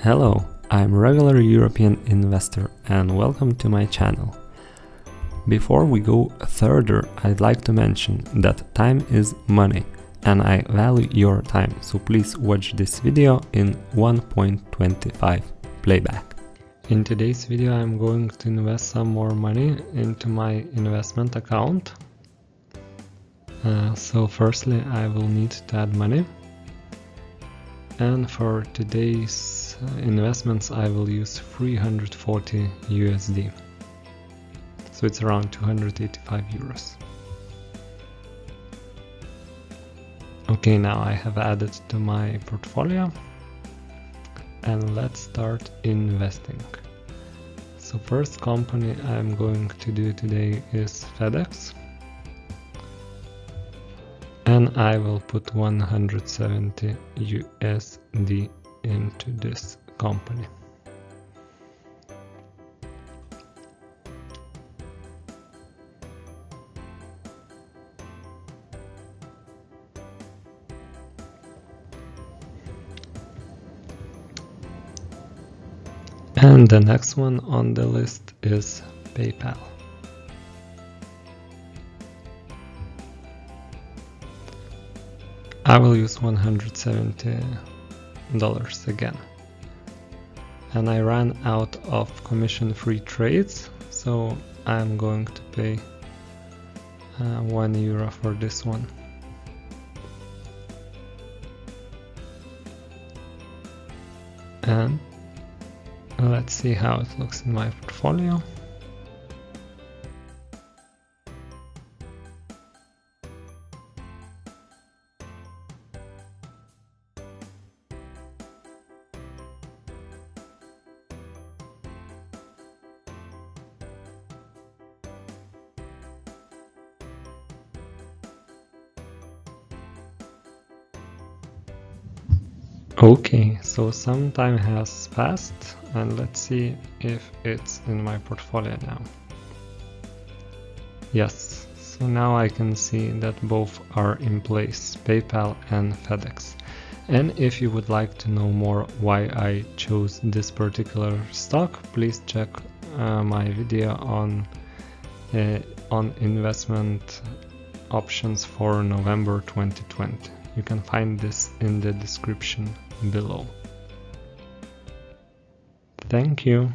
Hello, I'm regular European investor and welcome to my channel. Before we go further, I'd like to mention that time is money and I value your time, so please watch this video in 1.25 playback. In today's video I'm going to invest some more money into my investment account. So firstly I will need to add money. And for today's investments I will use 340 USD. So it's around 285 euros. Okay, now I have added to my portfolio and let's start investing. So first company I'm going to do today is FedEx. And I will put 170 USD into this company. And the next one on the list is PayPal. I will use $170 again. And I ran out of commission-free trades, so I'm going to pay €1 for this one. And let's see how it looks in my portfolio. Okay, so some time has passed and let's see if it's in my portfolio now. Yes, so now I can see that both are in place, PayPal and FedEx. And if you would like to know more why I chose this particular stock, please check my video on investment options for November 2020. You can find this in the description below. Thank you.